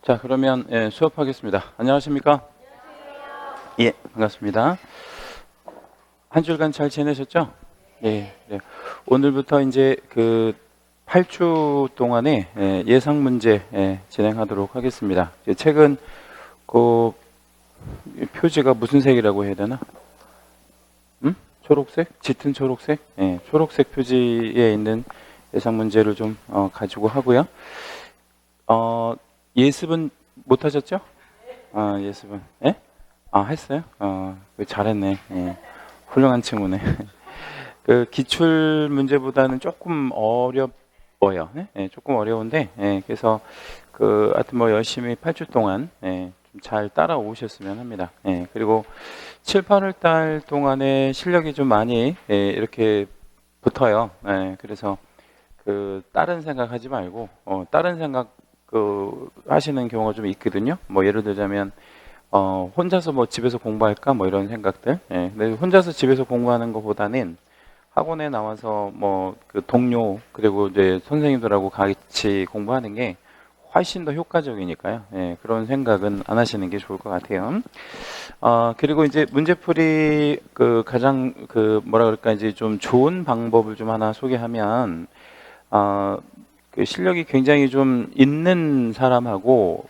자, 그러면 수업하겠습니다. 안녕하십니까? 예, 반갑습니다. 한 주간 잘 지내셨죠? 예, 네. 오늘부터 이제 그 8주 동안의 예상 문제 진행하도록 하겠습니다. 책은 그 표지가 무슨 색이라고 해야 되나? 초록색? 짙은 초록색? 예, 초록색 표지에 있는 예상 문제를 좀 가지고 하고요. 예습은 못 하셨죠? 예습은. 예? 했어요? 잘했네. 예. 훌륭한 친구네. 그 기출 문제보다는 조금 어렵어요. 예? 조금 어려운데, 그래서 하여튼 뭐 열심히 8주 동안 좀 잘 따라오셨으면 합니다. 그리고 7, 8월 달 동안에 실력이 좀 많이 이렇게 붙어요. 그래서 다른 생각하지 말고 다른 생각 하시는 경우가 좀 있거든요. 뭐 예를 들자면 혼자서 뭐 집에서 공부할까 뭐 이런 생각들. 근데 혼자서 집에서 공부하는 것보다는 학원에 나와서 뭐 그 동료 그리고 이제 선생님들하고 같이 공부하는 게 훨씬 더 효과적이니까요. 그런 생각은 안 하시는 게 좋을 것 같아요. 그리고 이제 문제풀이 가장 뭐라 그럴까 이제 좀 좋은 방법을 좀 하나 소개하면 그 실력이 굉장히 좀 있는 사람하고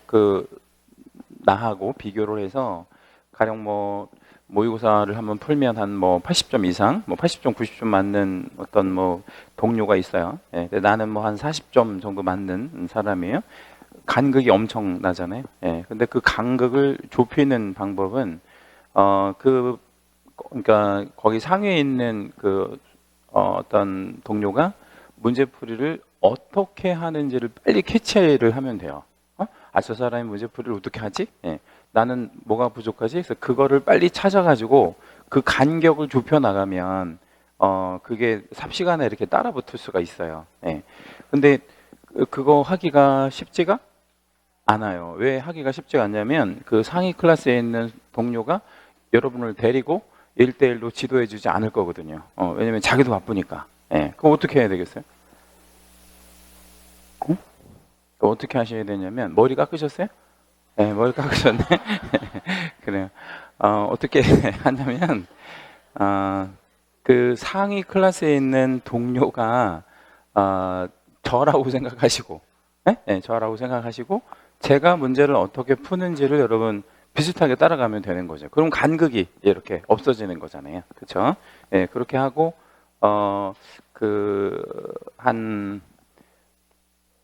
나하고 비교를 해서 가령 뭐 모의고사를 한번 풀면 한 뭐 80점 이상, 뭐 80점, 90점 맞는 어떤 뭐 동료가 있어요. 근데 나는 뭐 한 40점 정도 맞는 사람이에요. 간극이 엄청 나잖아요. 근데 그 간극을 좁히는 방법은 그러니까 거기 상위에 있는 어떤 동료가 문제풀이를 어떻게 하는지를 빨리 캐치를 하면 돼요. 저 사람이 문제풀이를 어떻게 하지? 나는 뭐가 부족하지? 그래서 그거를 빨리 찾아가지고 그 간격을 좁혀 나가면 그게 삽시간에 이렇게 따라 붙을 수가 있어요. 근데 그거 하기가 쉽지가 않아요. 왜 하기가 쉽지가 않냐면 그 상위 클래스에 있는 동료가 여러분을 데리고 1대1로 지도해 주지 않을 거거든요. 왜냐면 자기도 바쁘니까. 그럼 어떻게 해야 되겠어요? 응? 어떻게 하셔야 되냐면 머리 깎으셨어요? 네, 머리 깎으셨네. 그래요. 어떻게 하냐면 그 상위 클래스에 있는 동료가 저라고 생각하시고, 저라고 생각하시고 제가 문제를 어떻게 푸는지를 여러분 비슷하게 따라가면 되는 거죠. 그럼 간극이 이렇게 없어지는 거잖아요. 그렇죠? 그렇게 하고 한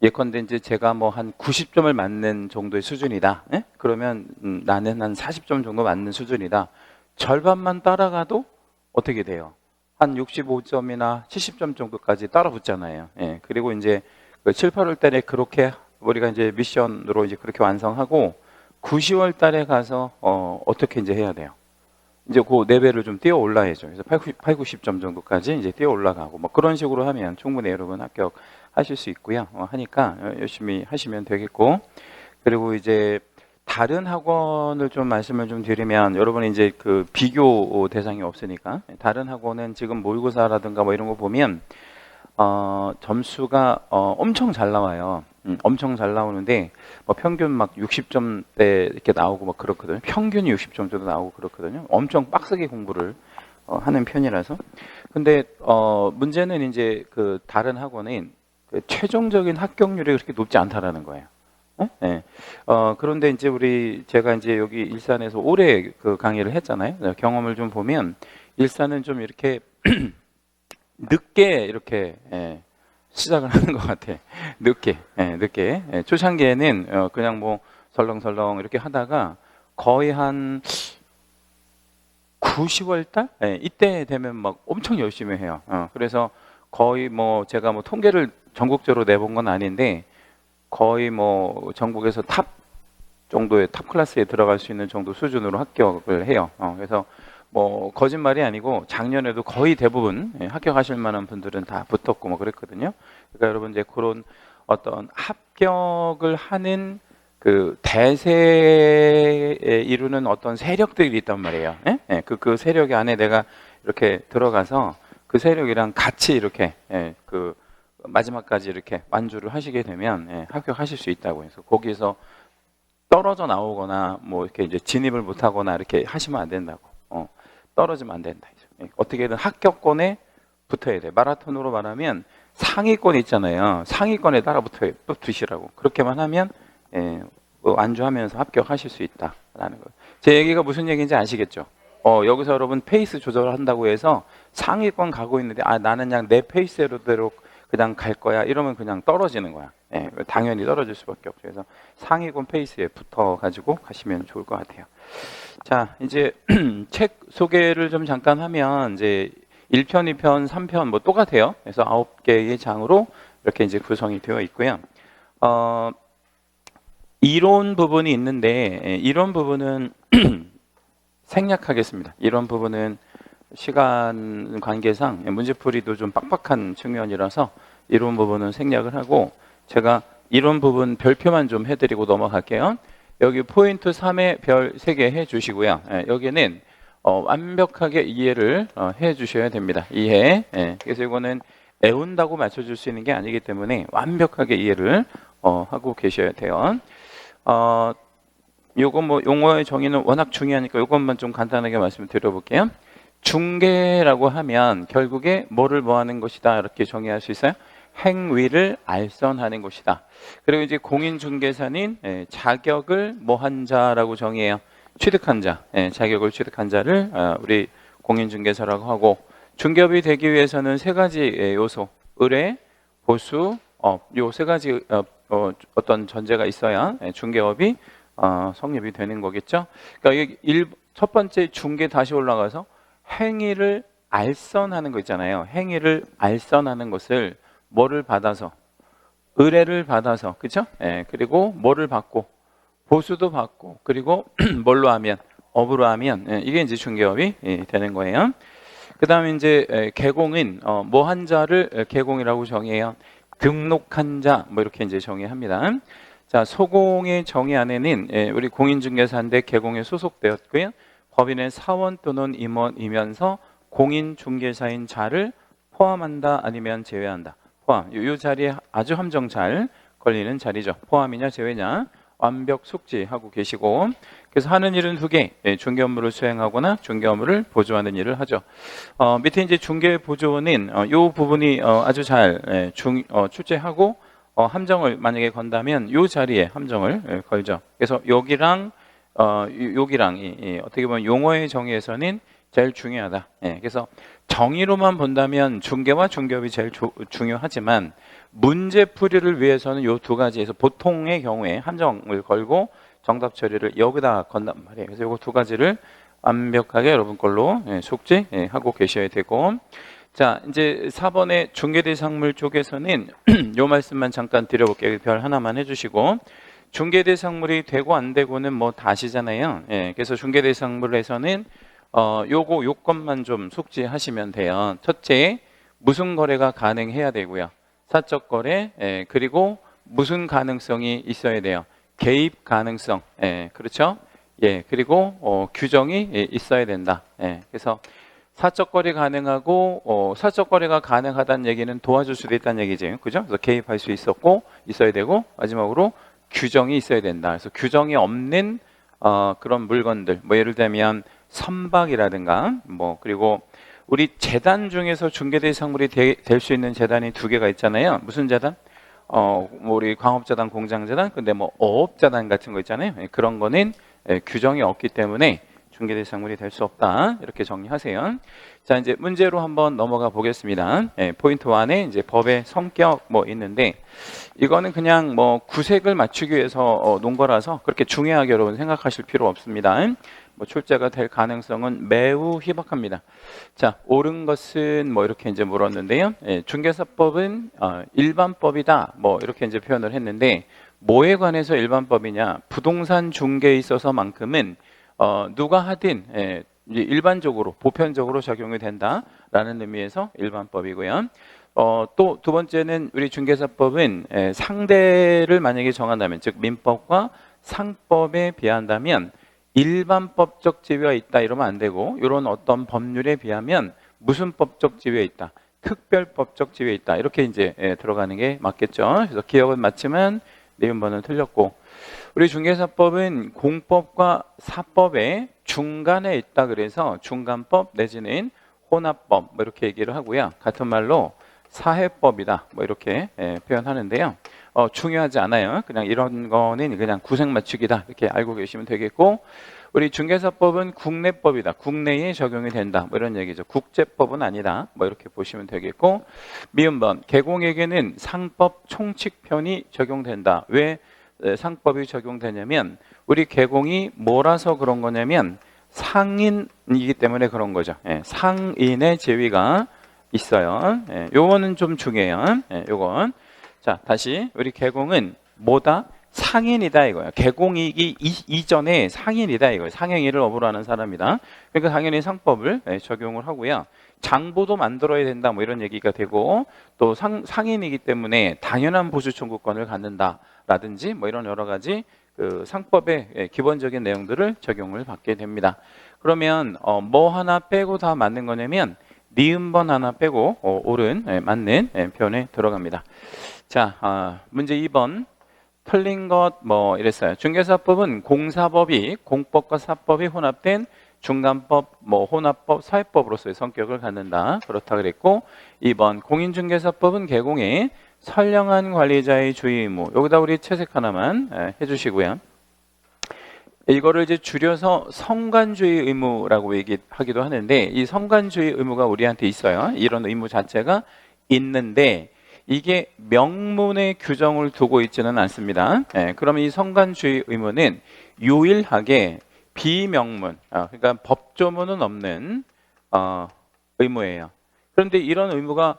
예컨대 이제 제가 뭐 한 90점을 맞는 정도의 수준이다. 그러면 나는 한 40점 정도 맞는 수준이다. 절반만 따라가도 어떻게 돼요? 한 65점이나 70점 정도까지 따라붙잖아요. 그리고 이제 7, 8월 달에 그렇게 우리가 이제 미션으로 이제 그렇게 완성하고 9, 10월 달에 가서 어떻게 이제 해야 돼요? 이제 그 레벨을 좀 뛰어 올라야죠. 그래서 8, 90점 정도까지 이제 뛰어 올라가고 뭐 그런 식으로 하면 충분히 여러분 합격하실 수 있고요. 하니까 열심히 하시면 되겠고, 그리고 이제 다른 학원을 좀 말씀을 좀 드리면 여러분이 이제 그 비교 대상이 없으니까 다른 학원은 지금 모의고사라든가 뭐 이런 거 보면 점수가 엄청 잘 나와요. 엄청 잘 나오는데 뭐 평균 막 60점대 이렇게 나오고 막 그렇거든요. 평균이 60점 정도 나오고 그렇거든요. 엄청 빡세게 공부를 하는 편이라서. 근데 문제는 이제 그 다른 학원은 그 최종적인 합격률이 그렇게 높지 않다라는 거예요. 그런데 이제 제가 이제 여기 일산에서 오래 그 강의를 했잖아요. 경험을 좀 보면 일산은 좀 이렇게 늦게 이렇게 시작을 하는 것 같아. 늦게. 초창기에는 그냥 뭐 설렁설렁 이렇게 하다가 거의 한 9, 10월 달? 이때 되면 막 엄청 열심히 해요. 그래서 거의 뭐 제가 뭐 통계를 전국적으로 내본 건 아닌데 거의 뭐 전국에서 탑 정도의 탑 클래스에 들어갈 수 있는 정도 수준으로 합격을 해요. 그래서 뭐 거짓말이 아니고 작년에도 거의 대부분 합격하실 만한 분들은 다 붙었고 뭐 그랬거든요. 그러니까 여러분 이제 그런 어떤 합격을 하는 그 대세에 이루는 어떤 세력들이 있단 말이에요. 그 세력 안에 내가 이렇게 들어가서 그 세력이랑 같이 이렇게 마지막까지 이렇게 완주를 하시게 되면 합격하실 수 있다고 해서 거기에서 떨어져 나오거나 뭐 이렇게 이제 진입을 못하거나 이렇게 하시면 안 된다고. 떨어지면 안 된다. 어떻게든 합격권에 붙어야 돼. 마라톤으로 말하면 상위권 있잖아요. 상위권에 따라 붙으시라고. 그렇게만 하면 완주하면서 합격하실 수 있다라는 거. 제 얘기가 무슨 얘기인지 아시겠죠? 여기서 여러분 페이스 조절을 한다고 해서 상위권 가고 있는데 나는 그냥 내 페이스대로 그냥 갈 거야 이러면 그냥 떨어지는 거야. 당연히 떨어질 수밖에 없죠. 그래서 상위권 페이스에 붙어 가지고 가시면 좋을 것 같아요. 자, 이제 책 소개를 좀 잠깐 하면 이제 1편, 2편, 3편 뭐 똑같아요. 그래서 9개의 장으로 이렇게 이제 구성이 되어 있고요. 이론 부분이 있는데 이론 부분은 생략하겠습니다. 이런 부분은 시간 관계상 문제풀이도 좀 빡빡한 측면이라서 이런 부분은 생략을 하고 제가 이런 부분 별표만 좀 해드리고 넘어갈게요. 여기 포인트 3에 별 3개 해주시고요. 여기는 완벽하게 이해를 해주셔야 됩니다. 이해. 그래서 이거는 애운다고 맞춰줄 수 있는 게 아니기 때문에 완벽하게 이해를 하고 계셔야 돼요. 요거 뭐 용어의 정의는 워낙 중요하니까 요것만 좀 간단하게 말씀을 드려볼게요. 중개라고 하면 결국에 뭐를 뭐 하는 것이다 이렇게 정의할 수 있어요. 행위를 알선하는 것이다. 그리고 이제 공인중개사는 자격을 뭐 한 자라고 정의해요. 취득한 자, 자격을 취득한 자를 우리 공인중개사라고 하고 중개업이 되기 위해서는 3가지 요소, 의뢰, 보수, 요 3가지 어떤 전제가 있어야 중개업이 성립이 되는 거겠죠. 그러니까 첫 번째 중개 다시 올라가서 행위를 알선하는 거 있잖아요. 행위를 알선하는 것을 뭐를 받아서 의뢰를 받아서 그렇죠? 그리고 뭐를 받고 보수도 받고 그리고 뭘로 하면 업으로 하면 이게 이제 중개업이 되는 거예요. 그다음에 이제 개공은 뭐 한 자를 개공이라고 정의해요. 등록한 자 뭐 이렇게 이제 정의합니다. 자, 소공의 정의 안에는 우리 공인중개사인데 개공에 소속되었고요. 법인의 사원 또는 임원이면서 공인중개사인 자를 포함한다 아니면 제외한다. 포함. 이 자리에 아주 함정 잘 걸리는 자리죠. 포함이냐 제외냐 완벽 숙지하고 계시고 그래서 하는 일은 2개. 중개 업무를 수행하거나 중개 업무를 보조하는 일을 하죠. 밑에 이제 중개 보조는 이 부분이 아주 잘 출제하고 함정을 만약에 건다면 이 자리에 함정을 걸죠. 그래서 여기랑 여기랑 어떻게 보면 용어의 정의에서는 제일 중요하다. 그래서 정의로만 본다면 중개와 중개업이 제일 중요하지만 문제풀이를 위해서는 이 2가지에서 보통의 경우에 함정을 걸고 정답 처리를 여기다 건단 말이에요. 그래서 이 2가지를 완벽하게 여러분 걸로 숙지하고 계셔야 되고 자, 이제 4번의 중개대상물 쪽에서는 요 말씀만 잠깐 드려볼게요. 별 하나만 해주시고 중개대상물이 되고 안 되고는 뭐 다 아시잖아요. 그래서 중개대상물에서는 요거 요건만 좀 숙지하시면 돼요. 첫째, 무슨 거래가 가능해야 되고요. 사적 거래, 그리고 무슨 가능성이 있어야 돼요. 개입 가능성, 그렇죠? 그리고 규정이 있어야 된다. 그래서 사적 거래 가능하고 사적 거래가 가능하다는 얘기는 도와줄 수도 있다는 얘기죠. 그죠? 그래서 개입할 수 있어야 되고 마지막으로 규정이 있어야 된다. 그래서 규정이 없는 그런 물건들, 뭐 예를 들면 선박이라든가 뭐 그리고 우리 재단 중에서 중개대상물이 될 수 있는 재단이 2개가 있잖아요. 무슨 재단? 뭐 우리 광업재단, 공장재단, 근데 뭐 어업재단 같은 거 있잖아요. 그런 거는 규정이 없기 때문에 중개대상물이 될 수 없다. 이렇게 정리하세요. 자, 이제 문제로 한번 넘어가 보겠습니다. 포인트 1에 이제 법의 성격 뭐 있는데 이거는 그냥 뭐 구색을 맞추기 위해서 놓은 거라서 그렇게 중요하게 여러분 생각하실 필요 없습니다. 뭐 출제가 될 가능성은 매우 희박합니다. 자, 옳은 것은 뭐 이렇게 이제 물었는데요. 중개사법은 일반법이다. 뭐 이렇게 이제 표현을 했는데 뭐에 관해서 일반법이냐? 부동산 중개에 있어서만큼은 누가 하든 일반적으로 보편적으로 적용이 된다라는 의미에서 일반법이고요. 또 2번째는 우리 중개사법은 상대를 만약에 정한다면 즉 민법과 상법에 비한다면 일반법적 지위가 있다 이러면 안 되고 이런 어떤 법률에 비하면 무슨 법적 지위가 있다. 특별법적 지위에 있다. 이렇게 이제 들어가는 게 맞겠죠. 그래서 기억은 맞지만 니은번은 틀렸고, 우리 중개사법은 공법과 사법의 중간에 있다. 그래서 중간법 내지는 혼합법 뭐 이렇게 얘기를 하고요. 같은 말로 사회법이다. 뭐 이렇게 표현하는데요. 중요하지 않아요. 그냥 이런 거는 그냥 구색 맞추기다. 이렇게 알고 계시면 되겠고, 우리 중개사법은 국내법이다. 국내에 적용이 된다. 뭐 이런 얘기죠. 국제법은 아니다. 뭐 이렇게 보시면 되겠고, 미음번 개공에게는 상법 총칙편이 적용된다. 왜 상법이 적용되냐면 우리 개공이 뭐라서 그런 거냐면 상인이기 때문에 그런 거죠. 상인의 제위가 있어요. 요거는 좀 중요해요. 요건. 자, 다시 우리 개공은 뭐다? 상인이다 이거예요. 개공이기 이전에 상인이다 이거예요. 상행위를 업으로 하는 사람이다. 그러니까 당연히 상법을 적용을 하고요. 장부도 만들어야 된다 뭐 이런 얘기가 되고, 또 상인이기 때문에 당연한 보수 청구권을 갖는다라든지 뭐 이런 여러 가지 그 상법의 기본적인 내용들을 적용을 받게 됩니다. 그러면 뭐 하나 빼고 다 맞는 거냐면 니은번 하나 빼고 옳은 맞는 표현에 들어갑니다. 자, 문제 2번. 틀린 것 뭐 이랬어요. 중개사법은 공사법이 공법과 사법이 혼합된 중간법, 뭐 혼합법, 사회법으로서의 성격을 갖는다. 그렇다 그랬고, 2번 공인중개사법은 개공의 선량한 관리자의 주의 의무. 여기다 우리 채색 하나만 해주시고요. 이거를 이제 줄여서 성관주의 의무라고 얘기하기도 하는데, 이 성관주의 의무가 우리한테 있어요. 이런 의무 자체가 있는데 이게 명문의 규정을 두고 있지는 않습니다. 그러면 이 성관주의 의무는 유일하게 비명문, 그러니까 법조문은 없는 의무예요. 그런데 이런 의무가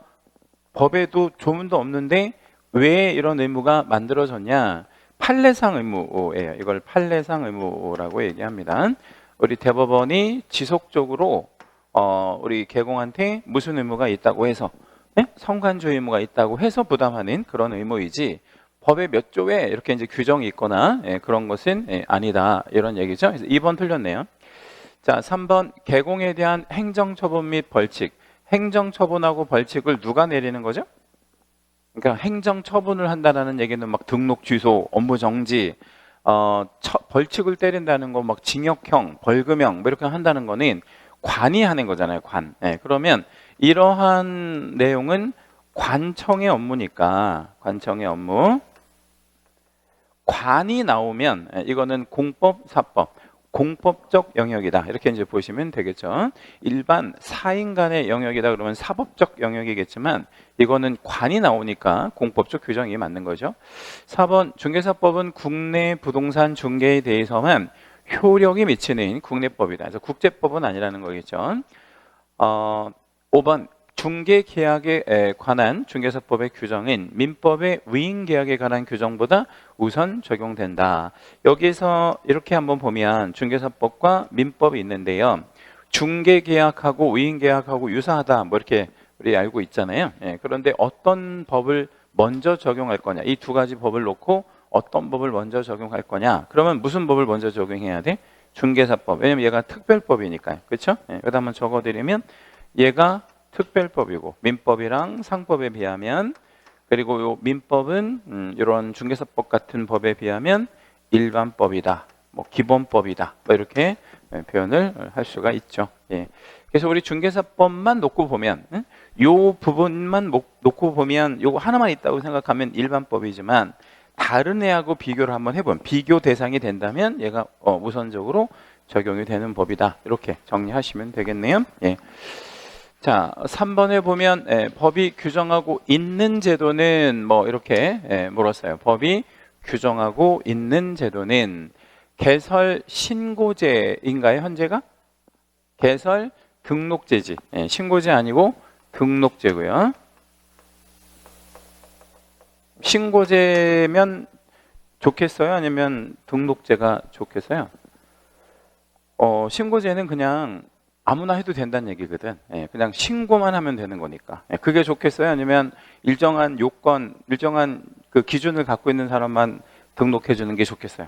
법에도 조문도 없는데 왜 이런 의무가 만들어졌냐? 판례상 의무예요. 이걸 판례상 의무라고 얘기합니다. 우리 대법원이 지속적으로 우리 개공한테 무슨 의무가 있다고 해서 성관주의 의무가 있다고 해서 부담하는 그런 의무이지, 법의 몇 조에 이렇게 이제 규정이 있거나 그런 것은 아니다 이런 얘기죠. 그래서 2번 틀렸네요. 자, 3번 개공에 대한 행정처분 및 벌칙. 행정처분하고 벌칙을 누가 내리는 거죠? 그러니까 행정처분을 한다는 얘기는 막 등록 취소, 업무 정지, 벌칙을 때린다는 거 막 징역형, 벌금형 뭐 이렇게 한다는 거는 관이 하는 거잖아요. 관. 그러면 이러한 내용은 관청의 업무니까 관청의 업무. 관이 나오면 이거는 공법, 사법, 공법적 영역이다. 이렇게 이제 보시면 되겠죠. 일반 사인 간의 영역이다 그러면 사법적 영역이겠지만 이거는 관이 나오니까 공법적 규정이 맞는 거죠. 4번 중개사법은 국내 부동산 중개에 대해서만 효력이 미치는 국내법이다. 그래서 국제법은 아니라는 거겠죠. 5번 중개계약에 관한 중개사법의 규정은 민법의 위임계약에 관한 규정보다 우선 적용된다. 여기서 이렇게 한번 보면 중개사법과 민법이 있는데요. 중개계약하고 위임계약하고 유사하다 뭐 이렇게 우리 알고 있잖아요. 그런데 어떤 법을 먼저 적용할 거냐, 이 두 가지 법을 놓고 어떤 법을 먼저 적용할 거냐, 그러면 무슨 법을 먼저 적용해야 돼? 중개사법. 왜냐면 얘가 특별법이니까요. 그렇죠? 여기다 한번 적어드리면 얘가 특별법이고 민법이랑 상법에 비하면, 그리고 요 민법은 이런 중개사법 같은 법에 비하면 일반법이다, 뭐 기본법이다, 뭐 이렇게 표현을 할 수가 있죠. 그래서 우리 중개사법만 놓고 보면, 요 부분만 놓고 보면 요거 하나만 있다고 생각하면 일반법이지만 다른 애하고 비교를 한번 해보면 비교 대상이 된다면 얘가 우선적으로 적용이 되는 법이다. 이렇게 정리하시면 되겠네요. 자, 3번에 보면 법이 규정하고 있는 제도는 뭐 이렇게 물었어요. 법이 규정하고 있는 제도는 개설 신고제인가요? 현재가? 개설 등록제지. 신고제 아니고 등록제고요. 신고제면 좋겠어요? 아니면 등록제가 좋겠어요? 신고제는 그냥 아무나 해도 된다는 얘기거든. 그냥 신고만 하면 되는 거니까. 그게 좋겠어요? 아니면 일정한 요건, 일정한 그 기준을 갖고 있는 사람만 등록해 주는 게 좋겠어요?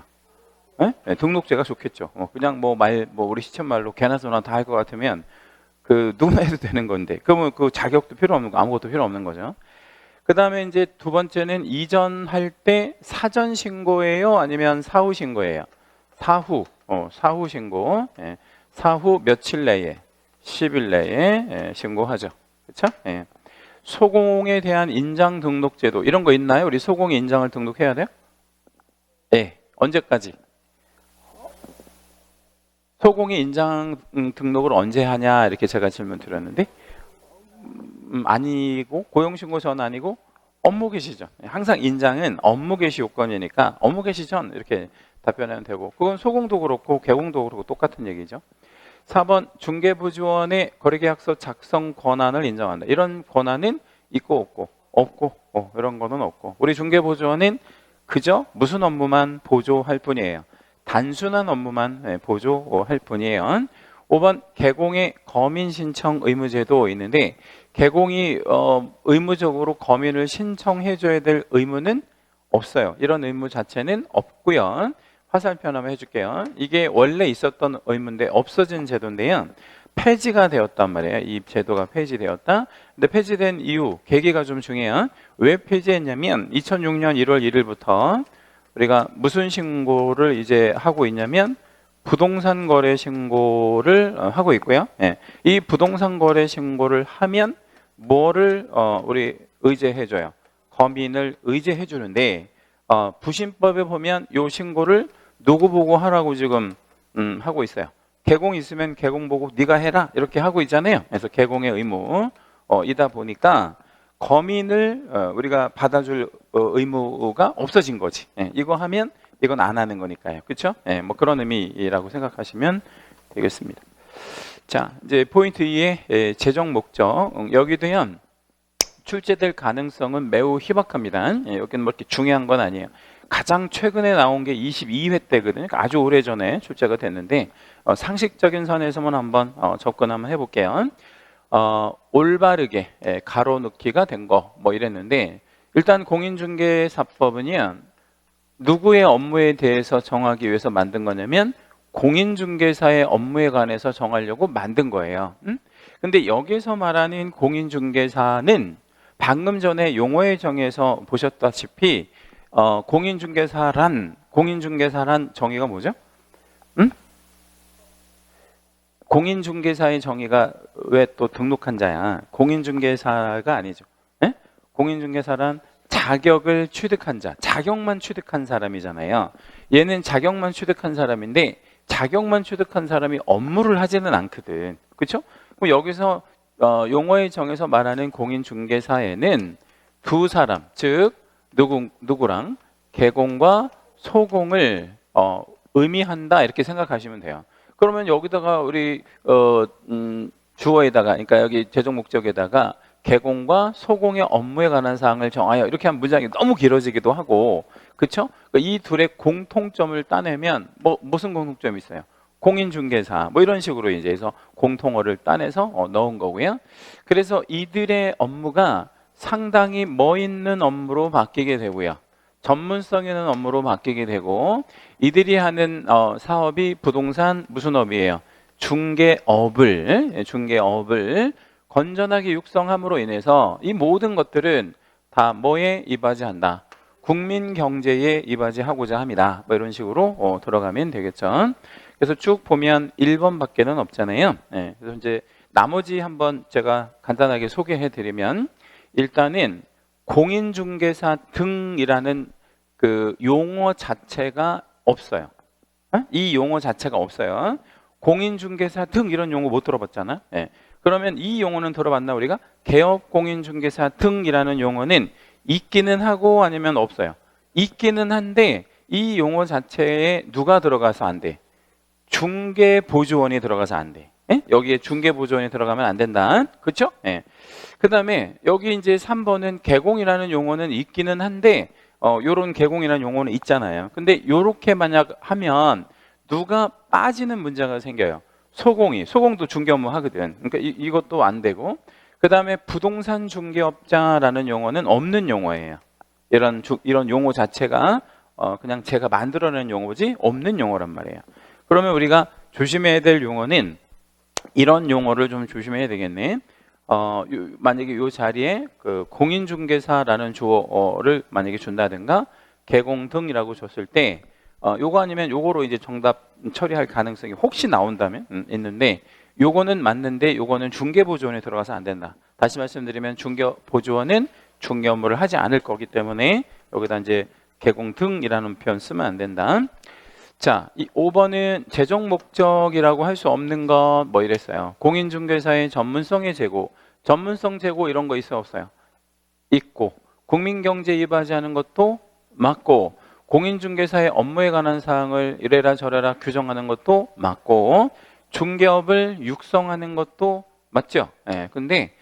등록제가 좋겠죠. 그냥 뭐 우리 시쳇말로 개나 소나 다 할 것 같으면 그 누구나 해도 되는 건데 그러면 그 자격도 필요 없는 거 아무것도 필요 없는 거죠. 그 다음에 이제 두 번째는 이전할 때 사전 신고예요? 아니면 사후 신고예요? 사후 신고. 예. 사후 며칠 내에, 10일 내에 예, 신고하죠. 그렇죠? 예. 소공에 대한 인장 등록 제도 이런 거 있나요? 우리 소공의 인장을 등록해야 돼요? 예. 언제까지? 소공의 인장 등록을 언제 하냐 이렇게 제가 질문 드렸는데 아니고 고용신고 전 아니고 업무 개시 전. 항상 인장은 업무 개시 요건이니까 업무 개시 전 이렇게 답변하면 되고 그건 소공도 그렇고 개공도 그렇고 똑같은 얘기죠. 4번 중개부지원의 거래계약서 작성 권한을 인정한다. 이런 권한은 있고 없고 이런 거는 없고 우리 중개부지원은 그저 무슨 업무만 보조할 뿐이에요. 단순한 업무만 보조할 뿐이에요. 5번 개공의 거민 신청 의무제도 있는데 개공이 의무적으로 거민을 신청해 줘야 될 의무는 없어요. 이런 의무 자체는 없고요. 화살표 한번 해줄게요. 이게 원래 있었던 의무인데 없어진 제도인데요. 폐지가 되었단 말이에요. 이 제도가 폐지되었다. 근데 폐지된 이유, 계기가 좀 중요해요. 왜 폐지했냐면 2006년 1월 1일부터 우리가 무슨 신고를 이제 하고 있냐면 부동산 거래 신고를 하고 있고요. 예. 이 부동산 거래 신고를 하면 뭐를 우리 의제해 줘요? 거민을 의제해 주는데 부신법에 보면 요 신고를 누구 보고 하라고 지금 하고 있어요. 개공 있으면 개공 보고 네가 해라 이렇게 하고 있잖아요. 그래서 개공의 의무 이다 보니까 거민을 우리가 받아줄 의무가 없어진 거지. 예, 이거 하면 이건 안 하는 거니까요. 그렇죠? 예, 뭐 그런 의미라고 생각하시면 되겠습니다. 자, 이제 포인트 2의 재정 목적. 여기도요. 출제될 가능성은 매우 희박합니다. 예, 여기는 뭐 이렇게 중요한 건 아니에요. 가장 최근에 나온 게 22회 때거든요. 그러니까 아주 오래전에 출제가 됐는데 상식적인 선에서만 한번 접근 한번 해볼게요. 올바르게 가로넣기가 된 거 뭐 이랬는데 일단 공인중개사법은요. 누구의 업무에 대해서 정하기 위해서 만든 거냐면 공인중개사의 업무에 관해서 정하려고 만든 거예요. 근데 여기서 말하는 공인중개사는 방금 전에 용어의 정의에서 보셨다시피 공인중개사란 정의가 뭐죠? 공인중개사의 정의가 왜 또 등록한 자야? 공인중개사가 아니죠. 예? 공인중개사란 자격을 취득한 자, 자격만 취득한 사람이잖아요. 얘는 자격만 취득한 사람인데 자격만 취득한 사람이 업무를 하지는 않거든. 그렇죠? 그럼 여기서 용어의 정에서 말하는 공인중개사에는 두 사람, 즉 누구랑 개공과 소공을 의미한다 이렇게 생각하시면 돼요. 그러면 여기다가 우리 주어에다가 그러니까 여기 재정 목적에다가 개공과 소공의 업무에 관한 사항을 정하여 이렇게 한 문장이 너무 길어지기도 하고 그렇죠? 이 둘의 공통점을 따내면 무슨 공통점이 있어요? 공인중개사 뭐 이런 식으로 이제 해서 공통어를 따내서 넣은 거고요. 그래서 이들의 업무가 상당히 있는 업무로 바뀌게 되고요. 전문성 있는 업무로 바뀌게 되고 이들이 하는 사업이 부동산 무슨 업이에요? 중개업을 건전하게 육성함으로 인해서 이 모든 것들은 다 뭐에 이바지한다? 국민 경제에 이바지하고자 합니다. 뭐 이런 식으로 들어가면 되겠죠. 그래서 쭉 보면 1번밖에는 없잖아요. 네, 그래서 이제 나머지 한번 제가 간단하게 소개해 드리면 일단은 공인중개사 등이라는 그 용어 자체가 없어요. 이 용어 자체가 없어요. 공인중개사 등 이런 용어 못 들어봤잖아. 네. 그러면 이 용어는 들어봤나 우리가? 개업공인중개사 등이라는 용어는 있기는 하고 아니면 없어요. 있기는 한데 이 용어 자체에 누가 들어가서 안 돼? 중개보조원이 들어가서 안 돼. 예? 여기에 중개보조원이 들어가면 안 된다. 그렇죠? 예. 그 다음에 여기 이제 3번은 개공이라는 용어는 있기는 한데 요런 개공이라는 용어는 있잖아요. 근데 요렇게 만약 하면 누가 빠지는 문제가 생겨요. 소공도 중개 업무 하거든. 그러니까 이것도 안 되고 그 다음에 부동산 중개업자라는 용어는 없는 용어예요. 이런 용어 자체가 그냥 제가 만들어낸 용어지 없는 용어란 말이에요. 그러면 우리가 조심해야 될 용어는 이런 용어를 좀 조심해야 되겠네. 만약에 이 자리에 그 공인중개사라는 주어를 만약에 준다든가 개공등이라고 줬을 때 요거 아니면 요거로 이제 정답 처리할 가능성이 혹시 나온다면 있는데, 요거는 맞는데 요거는 중개보조원에 들어가서 안 된다. 다시 말씀드리면 중개보조원은 중개 업무를 하지 않을 거기 때문에 여기다 이제 개공등이라는 표현 쓰면 안 된다. 자, 이 5번은 재정 목적이라고 할 수 없는 것 뭐 이랬어요. 공인중개사의 전문성의 제고, 전문성 제고 이런 거 있어요, 없어요? 있고, 국민경제에 이바지 하는 것도 맞고, 공인중개사의 업무에 관한 사항을 이래라 저래라 규정하는 것도 맞고, 중개업을 육성하는 것도 맞죠? 예, 근데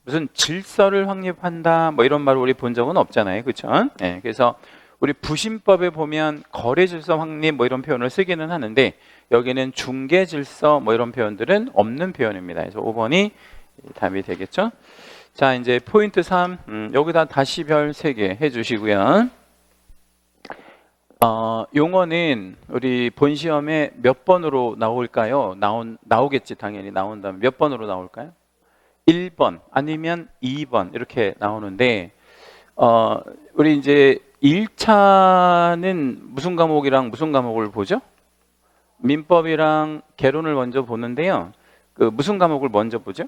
무슨 질서를 확립한다 뭐 이런 말을 우리 본 적은 없잖아요, 그렇죠? 예, 그래서 우리 부신법에 보면 거래질서 확립 뭐 이런 표현을 쓰기는 하는데, 여기는 중개질서 뭐 이런 표현들은 없는 표현입니다. 그래서 5번이 답이 되겠죠. 자, 이제 포인트 3, 여기다 다시 별 3개 해주시고요. 용어는 우리 본 시험에 몇 번으로 나올까요? 나오겠지, 당연히 나온다면 몇 번으로 나올까요? 1번 아니면 2번 이렇게 나오는데, 우리 이제 1차는 무슨 과목이랑 무슨 과목을 보죠? 민법이랑 개론을 먼저 보는데요. 그 무슨 과목을 먼저 보죠?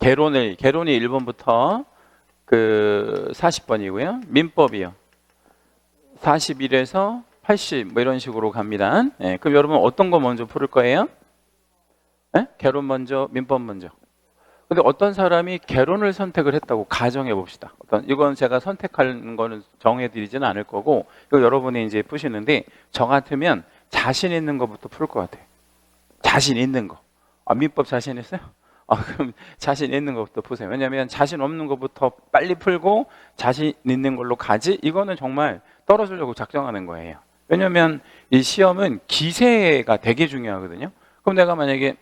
개론이 1번부터 그 40번이고요. 민법이요. 41에서 80 뭐 이런 식으로 갑니다. 네, 그럼 여러분 어떤 거 먼저 풀을 거예요? 네? 개론 먼저, 민법 먼저. 근데 어떤 사람이 개론을 선택을 했다고 가정해 봅시다. 이건 제가 선택하는 거는 정해드리지는 않을 거고, 이거 여러분이 이제 푸시는데, 저 같으면 자신 있는 것부터 풀 것 같아요. 자신 있는 거. 민법 자신 있어요? 그럼 자신 있는 것부터 푸세요. 왜냐하면 자신 없는 것부터 빨리 풀고 자신 있는 걸로 가지, 이거는 정말 떨어지려고 작정하는 거예요. 왜냐하면 이 시험은 기세가 되게 중요하거든요. 그럼 내가 만약에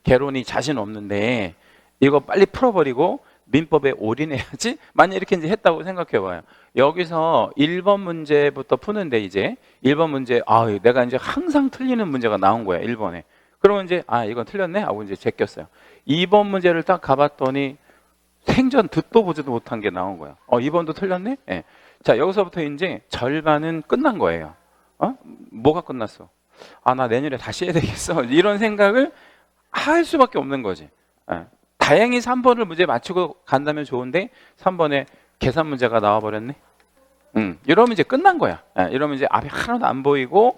개론이 자신 없는데 이거 빨리 풀어버리고 민법에 올인해야지, 만약 이렇게 이제 했다고 생각해 봐요. 여기서 1번 문제부터 푸는데, 이제 1번 문제 내가 이제 항상 틀리는 문제가 나온 거야, 1번에. 그러면 이제 이건 틀렸네 하고 이제 제꼈어요. 2번 문제를 딱 가봤더니 생전 듣도 보지도 못한 게 나온 거야. 2번도 틀렸네? 네. 자, 여기서부터 이제 절반은 끝난 거예요. 뭐가 끝났어? 나 내년에 다시 해야 되겠어. 이런 생각을 할 수밖에 없는 거지. 네. 다행히 3번을 문제 맞추고 간다면 좋은데 3번에 계산 문제가 나와버렸네. 이러면 이제 끝난 거야. 이러면 이제 앞이 하나도 안 보이고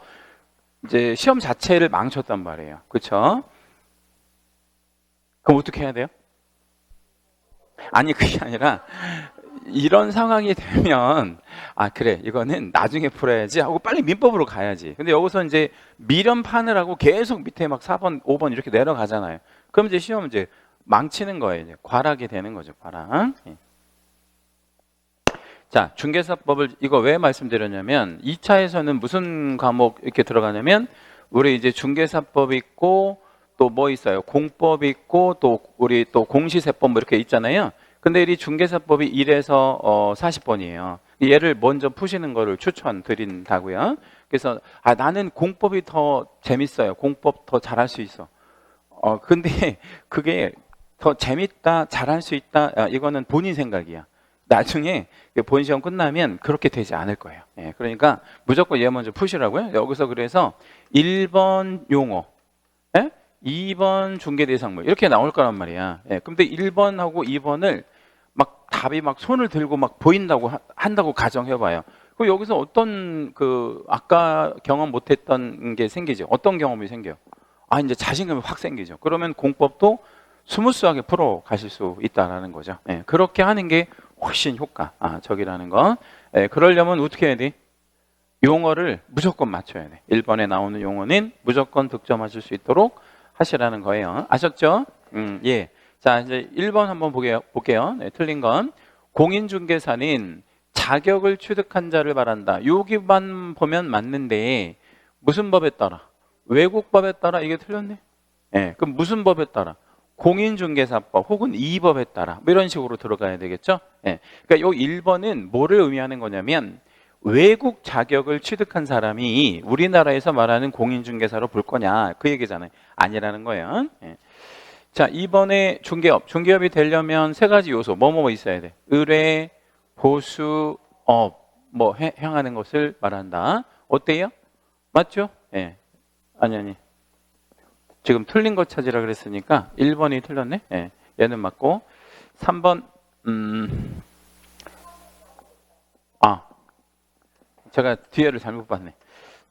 이제 시험 자체를 망쳤단 말이에요. 그렇죠? 그럼 어떻게 해야 돼요? 아니, 그게 아니라 이런 상황이 되면 그래, 이거는 나중에 풀어야지 하고 빨리 민법으로 가야지. 근데 여기서 이제 미련 파느라고 계속 밑에 막 4번, 5번 이렇게 내려가잖아요. 그럼 이제 시험 이제 망치는 거예요. 이제 과락이 되는 거죠, 과락. 자, 중개사법을 이거 왜 말씀드렸냐면 2차에서는 무슨 과목 이렇게 들어가냐면, 우리 이제 중개사법 있고 또 뭐 있어요? 공법 있고 또 우리 또 공시세법 뭐 이렇게 있잖아요. 근데 이 중개사법이 1에서 40번이에요. 얘를 먼저 푸시는 거를 추천드린다고요. 그래서 나는 공법이 더 재밌어요. 공법 더 잘할 수 있어. 근데 그게 더 재밌다, 잘할 수 있다, 이거는 본인 생각이야. 나중에 본 시험 끝나면 그렇게 되지 않을 거예요. 그러니까 무조건 얘 먼저 푸시라고요. 여기서 그래서 1번 용어, 2번 중개대상물 이렇게 나올 거란 말이야. 근데 1번하고 2번을 막 답이 막 손을 들고 막 보인다고 한다고 가정해봐요. 그럼 여기서 어떤 아까 경험 못했던 게 생기죠. 어떤 경험이 생겨요? 이제 자신감이 확 생기죠. 그러면 공법도 스무스하게 풀어 가실 수 있다라는 거죠. 그렇게 하는 게 훨씬 효과적이라는 거. 그러려면 어떻게 해야 돼? 용어를 무조건 맞춰야 돼. 1번에 나오는 용어는 무조건 득점하실 수 있도록 하시라는 거예요. 아셨죠? 예. 자, 이제 1번 한번 볼게요. 틀린 건 공인중개사는 자격을 취득한 자를 말한다. 여기만 보면 맞는데 무슨 법에 따라? 외국법에 따라 이게 틀렸네. 그럼 무슨 법에 따라? 공인중개사법 혹은 이법에 따라 뭐 이런 식으로 들어가야 되겠죠. 그러니까 요 1번은 뭐를 의미하는 거냐면, 외국 자격을 취득한 사람이 우리나라에서 말하는 공인중개사로 볼 거냐 그 얘기잖아요. 아니라는 거예요. 자, 이번에 중개업. 중개업이 되려면 세 가지 요소. 뭐 있어야 돼? 의뢰, 보수, 업. 향하는 것을 말한다. 어때요? 맞죠? 예. 아니. 지금 틀린 거 찾으라 그랬으니까 1번이 틀렸네. 예. 얘는 맞고. 3번, 제가 뒤에를 잘못 봤네.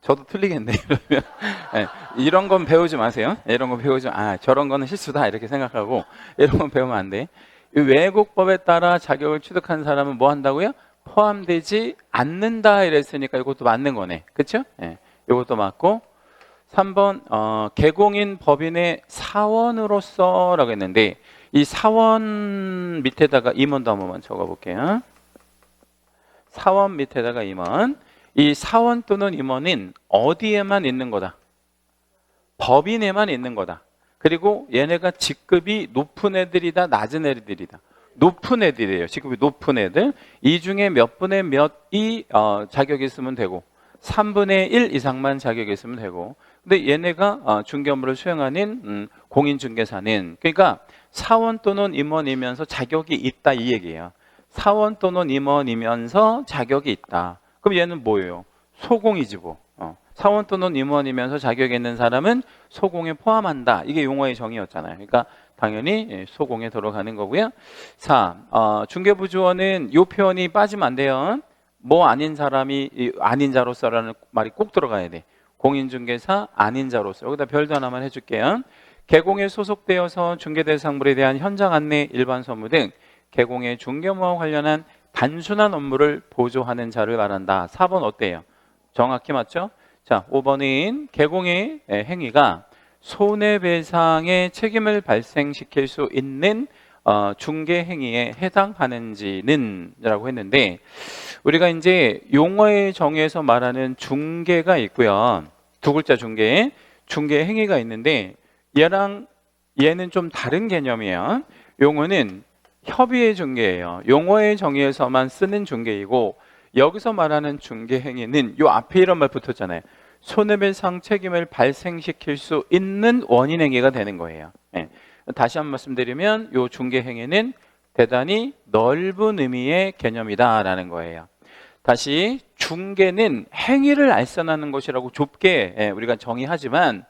저도 틀리겠네. 그러면 네, 이런 건 배우지 마세요. 이런 건 배우지 저런 거는 실수다 이렇게 생각하고 이런 건 배우면 안 돼. 이 외국법에 따라 자격을 취득한 사람은 뭐 한다고요? 포함되지 않는다 이랬으니까 이것도 맞는 거네. 그렇죠? 네, 이것도 맞고 3번 개공인 법인의 사원으로서라고 했는데 이 사원 밑에다가 임원도 한 번만 적어볼게요. 사원 밑에다가 임원. 이 사원 또는 임원은 어디에만 있는 거다? 법인에만 있는 거다. 그리고 얘네가 직급이 높은 애들이다, 낮은 애들이다. 높은 애들이에요. 직급이 높은 애들. 이 중에 몇 분의 몇이 자격이 있으면 되고 3분의 1 이상만 자격이 있으면 되고 근데 얘네가 중개 업무를 수행하는 공인중개사는 그러니까 사원 또는 임원이면서 자격이 있다 이 얘기예요. 사원 또는 임원이면서 자격이 있다. 그럼 얘는 뭐예요? 소공이지 뭐. 사원 또는 임원이면서 자격이 있는 사람은 소공에 포함한다. 이게 용어의 정의였잖아요. 그러니까 당연히 소공에 들어가는 거고요. 4. 중개부조원은 이 표현이 빠지면 안 돼요. 뭐 아닌 사람이 아닌 자로서라는 말이 꼭 들어가야 돼. 공인중개사 아닌 자로서. 여기다 별도 하나만 해줄게요. 개공에 소속되어서 중개대상물에 대한 현장 안내, 일반 서무 등 개공의 중개업무와 관련한 단순한 업무를 보조하는 자를 말한다. 4번 어때요? 정확히 맞죠? 자, 5번인 개공의 행위가 손해배상의 책임을 발생시킬 수 있는 중개 행위에 해당하는지는 라고 했는데 우리가 이제 용어의 정의에서 말하는 중개가 있고요. 두 글자 중개 행위가 있는데 얘는 좀 다른 개념이에요. 용어는 협의의 중개예요. 용어의 정의에서만 쓰는 중개이고 여기서 말하는 중개 행위는 요 앞에 이런 말 붙었잖아요. 손해배상 책임을 발생시킬 수 있는 원인 행위가 되는 거예요. 네. 다시 한번 말씀드리면 요 중개 행위는 대단히 넓은 의미의 개념이다라는 거예요. 다시 중개는 행위를 알선하는 것이라고 좁게 우리가 정의하지만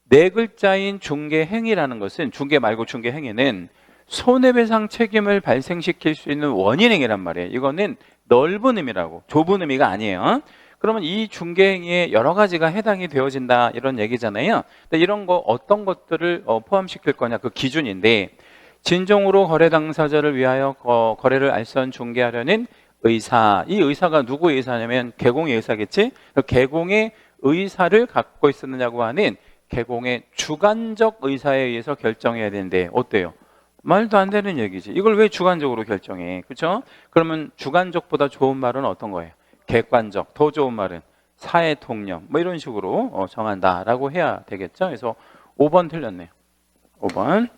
네 글자인 중개 행위라는 것은 중개 말고 중개 행위는 손해배상 책임을 발생시킬 수 있는 원인 행위란 말이에요. 이거는 넓은 의미라고 좁은 의미가 아니에요. 그러면 이 중개행위에 여러 가지가 해당이 되어진다 이런 얘기잖아요. 근데 이런 거 어떤 것들을 포함시킬 거냐 그 기준인데 진정으로 거래 당사자를 위하여 거래를 알선 중개하려는 의사. 이 의사가 누구의 의사냐면 개공의 의사겠지. 개공의 의사를 갖고 있었느냐고 하는 개공의 주관적 의사에 의해서 결정해야 되는데 어때요? 말도 안 되는 얘기지. 이걸 왜 주관적으로 결정해? 그렇죠? 그러면 주관적보다 좋은 말은 어떤 거예요? 객관적. 더 좋은 말은 사회 통념. 뭐 이런 식으로 정한다라고 해야 되겠죠? 그래서 5번 틀렸네요. 5번.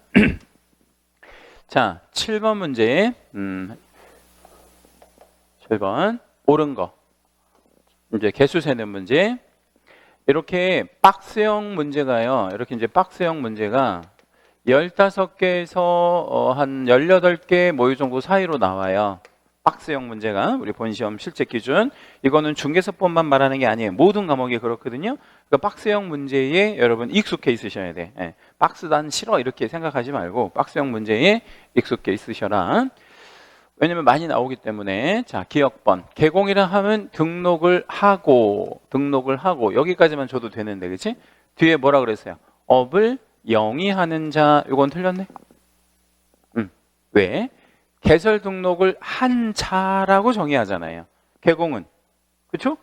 자, 7번 문제. 7번. 옳은 거. 이제 개수 세는 문제. 이렇게 박스형 문제가요. 이렇게 이제 박스형 문제가 15개에서 한 18개 뭐 이 정도 사이로 나와요. 박스형 문제가 우리 본시험 실제 기준. 이거는 중개사법만 말하는 게 아니에요. 모든 과목이 그렇거든요. 그러니까 박스형 문제에 여러분 익숙해 있으셔야 돼. 박스 난 싫어 이렇게 생각하지 말고 박스형 문제에 익숙해 있으셔라. 왜냐면 많이 나오기 때문에. 자, 기억번. 개공이라 하면 등록을 하고 여기까지만 줘도 되는데 그렇지? 뒤에 뭐라 그랬어요? 업을 영위하는 자. 이건 틀렸네. 왜? 개설 등록을 한 자라고 정의하잖아요. 개공은. 그렇죠?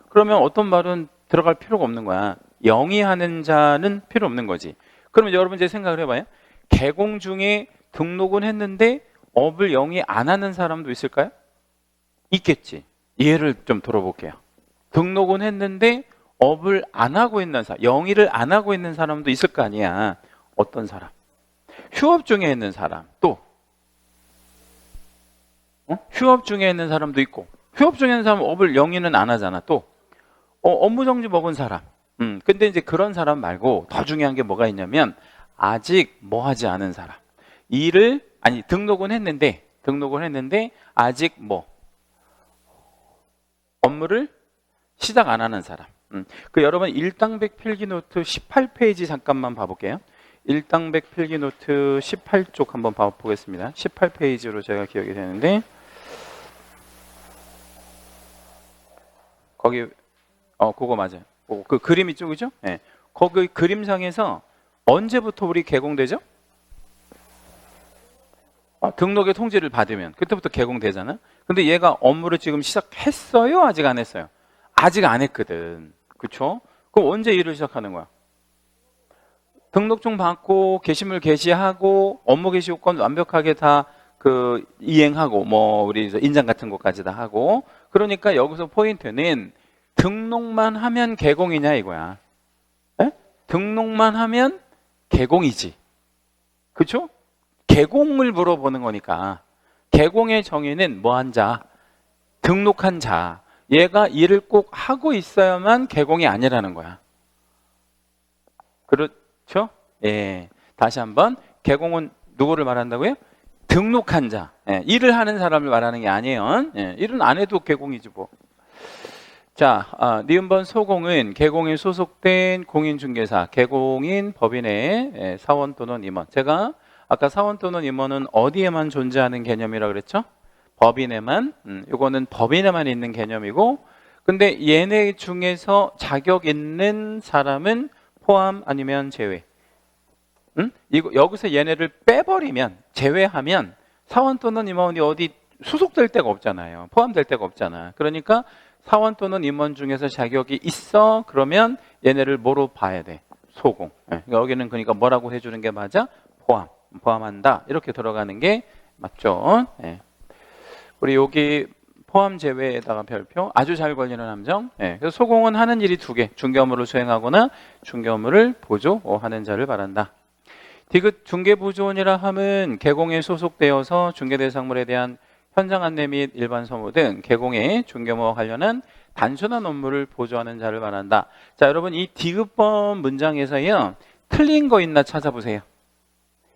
그러면 어떤 말은 들어갈 필요가 없는 거야. 영위하는 자는 필요 없는 거지. 그러면 여러분 이제 생각을 해봐요. 개공 중에 등록은 했는데 업을 영위 안 하는 사람도 있을까요? 있겠지. 예를 좀 들어볼게요. 등록은 했는데 업을 안 하고 있는 사람, 영위를 안 하고 있는 사람도 있을 거 아니야. 어떤 사람? 휴업 중에 있는 사람. 또 휴업 중에 있는 사람도 있고 휴업 중에 있는 사람은 업을 영위는 안 하잖아. 또 업무정지 먹은 사람. 근데 이제 그런 사람 말고 더 중요한 게 뭐가 있냐면 아직 뭐 하지 않은 사람. 등록은 했는데 아직 뭐 업무를 시작 안 하는 사람. 그 여러분 일당백 필기노트 18페이지 잠깐만 봐볼게요. 일당백 필기노트 18쪽 한번 봐보겠습니다. 18페이지로 제가 기억이 되는데 거기 그거 맞아요. 그 그림 있죠, 그죠? 네. 거기 그림상에서 언제부터 우리 개공되죠? 등록의 통지를 받으면 그때부터 개공되잖아. 근데 얘가 업무를 지금 시작했어요? 아직 안 했어요? 아직 안 했거든. 그쵸? 그럼 언제 일을 시작하는 거야? 등록증 받고 게시물 게시하고 업무 게시 요건 완벽하게 다 이행하고 우리 인장 같은 것까지 다 하고. 그러니까 여기서 포인트는 등록만 하면 개공이냐 이거야. 에? 등록만 하면 개공이지. 그쵸? 개공을 물어보는 거니까. 개공의 정의는 뭐한 자? 등록한 자. 얘가 일을 꼭 하고 있어야만 개공이 아니라는 거야. 그렇죠? 예. 다시 한번. 개공은 누구를 말한다고요? 등록한 자. 예. 일을 하는 사람을 말하는 게 아니에요. 예. 일은 안 해도 개공이지 뭐. 자, 니은번 소공은 개공에 소속된 공인중개사, 개공인 법인의 사원 또는 임원. 제가 아까 사원 또는 임원은 어디에만 존재하는 개념이라고 그랬죠? 법인에만. 이거는 법인에만 있는 개념이고, 근데 얘네 중에서 자격 있는 사람은 포함 아니면 제외. 여기서 얘네를 빼버리면, 제외하면 사원 또는 임원이 어디 수속될 데가 없잖아요. 포함될 데가 없잖아. 그러니까 사원 또는 임원 중에서 자격이 있어. 그러면 얘네를 뭐로 봐야 돼? 소공. 여기는 그러니까 뭐라고 해주는 게 맞아? 포함한다. 이렇게 들어가는 게 맞죠? 우리 여기 포함 제외에다가 별표. 아주 잘 걸리는 함정. 그래서 소공은 하는 일이 두 개. 중개 업무를 수행하거나 중개 업무를 보조하는 자를 말한다. 디귿 중개보조원이라 함은 개공에 소속되어서 중개대상물에 대한 현장 안내 및 일반 서무 등 개공의 중개업무와 관련한 단순한 업무를 보조하는 자를 말한다. 자, 여러분 이 디귿번 문장에서요. 틀린 거 있나 찾아보세요.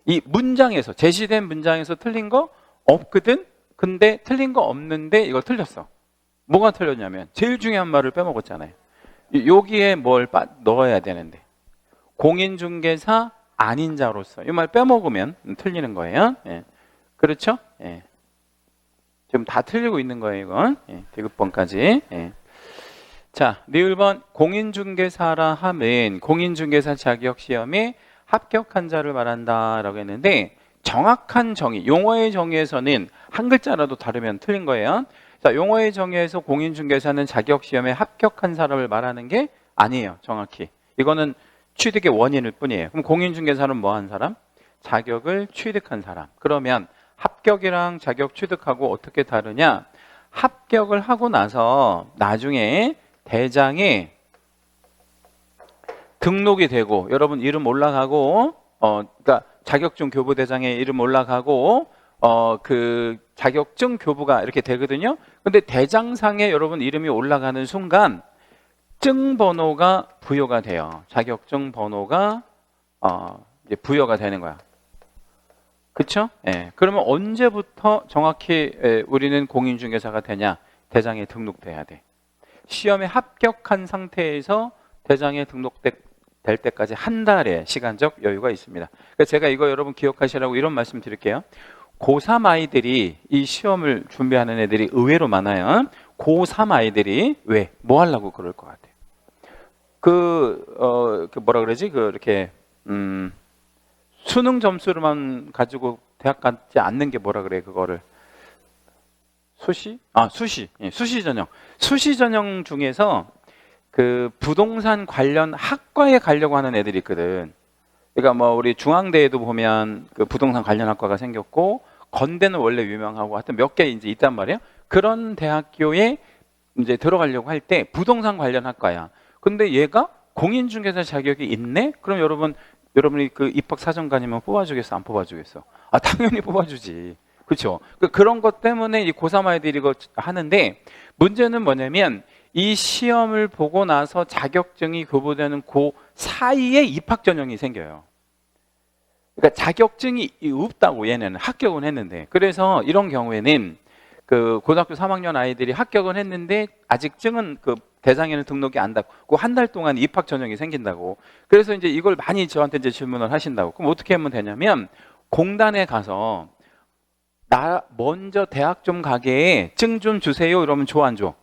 이 문장에서 제시된 문장에서 틀린 거 없거든. 근데 틀린 거 없는데 이걸 틀렸어. 뭐가 틀렸냐면 제일 중요한 말을 빼먹었잖아요. 여기에 뭘 넣어야 되는데 공인중개사 아닌 자로서 이 말 빼먹으면 틀리는 거예요. 그렇죠? 지금 다 틀리고 있는 거예요, 이건. 디귿번까지. 자, 니을번 공인중개사라 함은 공인중개사 자격시험에 합격한 자를 말한다라고 했는데 정확한 정의, 용어의 정의에서는 한 글자라도 다르면 틀린 거예요. 자, 용어의 정의에서 공인중개사는 자격시험에 합격한 사람을 말하는 게 아니에요, 정확히. 이거는 취득의 원인일 뿐이에요. 그럼 공인중개사는 뭐 한 사람? 자격을 취득한 사람. 그러면 합격이랑 자격 취득하고 어떻게 다르냐? 합격을 하고 나서 나중에 대장에 등록이 되고 여러분 이름 올라가고 그러니까 자격증 교부 대장에 이름 올라가고 그 자격증 교부가 이렇게 되거든요. 근데 대장상에 여러분 이름이 올라가는 순간 증 번호가 부여가 돼요. 자격증 번호가 이제 부여가 되는 거야. 그렇죠? 그러면 언제부터 정확히 우리는 공인중개사가 되냐? 대장에 등록돼야 돼. 시험에 합격한 상태에서 대장에 등록될 때까지 한 달의 시간적 여유가 있습니다. 그러니까 제가 이거 여러분 기억하시라고 이런 말씀 드릴게요. 고3 아이들이 이 시험을 준비하는 애들이 의외로 많아요. 고3 아이들이 왜? 뭐 하려고 그럴 것 같아요? 뭐라 그러지? 이렇게 수능 점수로만 가지고 대학 가지 않는 게 뭐라 그래, 그거를. 수시? 수시 전형. 수시 전형 중에서 그 부동산 관련 학과에 가려고 하는 애들이 있거든. 그러니까 우리 중앙대에도 보면 그 부동산 관련 학과가 생겼고, 건대는 원래 유명하고 하여튼 몇 개 이제 있단 말이에요. 그런 대학교에 이제 들어가려고 할 때 부동산 관련 학과야. 근데 얘가 공인중개사 자격이 있네? 그럼 여러분이 그 입학사정관이면 뽑아주겠어? 안 뽑아주겠어? 당연히 뽑아주지. 그렇죠? 그런 것 때문에 이 고3 아이들이 이거 하는데 문제는 뭐냐면 이 시험을 보고 나서 자격증이 교부되는 그 사이에 입학 전형이 생겨요. 그러니까 자격증이 없다고 얘는 합격은 했는데. 그래서 이런 경우에는 그 고등학교 3학년 아이들이 합격은 했는데 아직 증은 그 대상에는 등록이 안 되고 그 한 달 동안 입학 전형이 생긴다고. 그래서 이제 이걸 많이 저한테 이제 질문을 하신다고. 그럼 어떻게 하면 되냐면 공단에 가서 나 먼저 대학 좀 가게 증 좀 주세요 이러면 줘 안 줘?